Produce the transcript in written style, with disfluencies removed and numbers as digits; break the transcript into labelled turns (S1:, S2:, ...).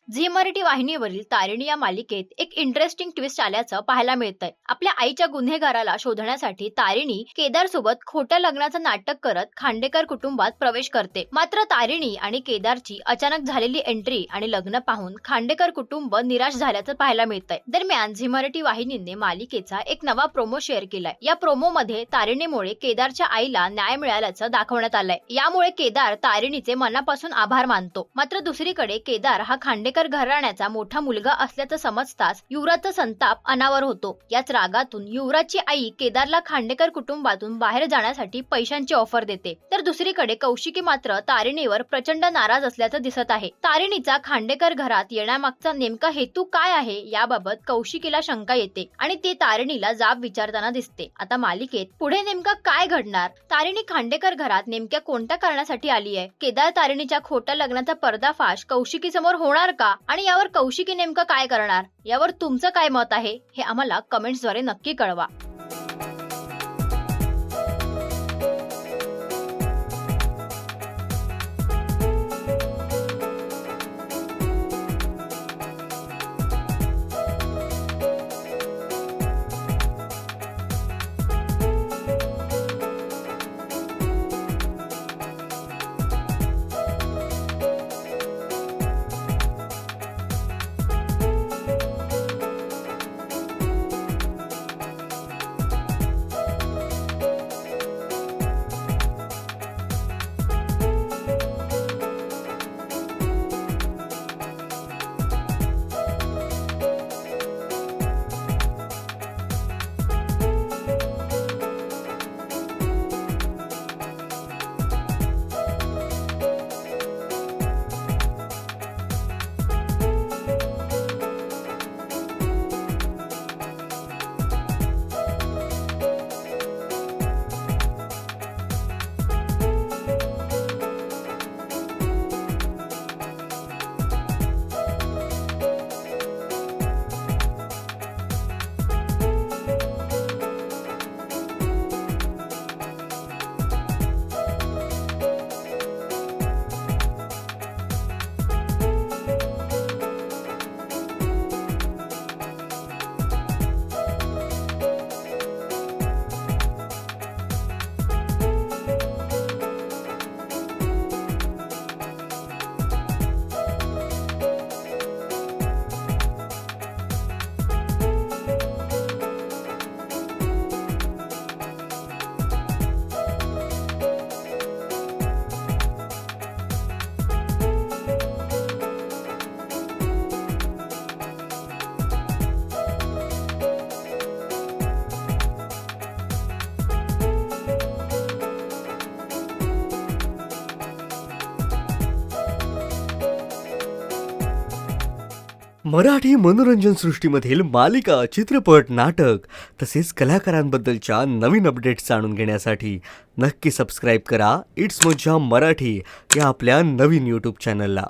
S1: Zee Marathi वाहिनीवरील तारिणी या मालिकेत एक इंटरेस्टिंग ट्विस्ट आल्याचं पाहायला मिळतंय। आपल्या आईच्या गुन्हेगाराला शोधण्यासाठी तारिणी केदार सोबत खोट्या लग्नाचं नाटक करत खांडेकर कुटुंबात प्रवेश करते। मात्र तारिणी आणि केदारची अचानक झालेली एंट्री आणि लग्न पाहून खांडेकर कुटुंब निराश झाल्याचं पाहायला मिळतंय। दरम्यान झी मराठी वाहिनीने मालिकेचा एक नवा प्रोमो शेअर केलाय। या प्रोमो मध्ये तारिणीमुळे केदारच्या आईला न्याय मिळाल्याचं दाखवण्यात आलंय। यामुळे केदार तारिणीचे मनापासून आभार मानतो। मात्र दुसरीकडे केदार हा खांडेकर घराण्याचा मोठा मुलगा असल्याचं समजताच युवराजचा संताप अनावर होतो। याच रागातून युवराजची आई केदारला खांडेकर कुटुंबातून बाहेर जाण्यासाठी पैशांची ऑफर देते। तर दुसरीकडे कौशिकी मात्र तारिणीवर प्रचंड नाराज असल्याचं दिसत आहे। तारिणीचा खांडेकर घरात येण्यामागचा नेमका हेतू काय आहे याबाबत कौशिकीला शंका येते आणि ती तारिणीला जाब विचारताना दिसते। आता मालिकेत पुढे नेमका काय घडणार? तारिणी खांडेकर घरात नेमक्या कोणत्या कारणासाठी आली आहे? केदार तारिणीच्या खोट्या लग्नाचा पर्दाफाश कौशिकी समोर होणार का? आणि यावर कौशिकी नेमकं काय करणार? यावर तुमचं काय मत आहे हे आम्हाला कमेंट्सद्वारे नक्की कळवा।
S2: मराठी मनोरंजन सृष्टीमधील मालिका, चित्रपट, नाटक तसेच कलाकारांबद्दलच्या नवीन अपडेट्स जाणून घेण्यासाठी नक्की सबस्क्राईब करा इट्स मज्जा मराठी या आपल्या नवीन यूट्यूब चॅनलला।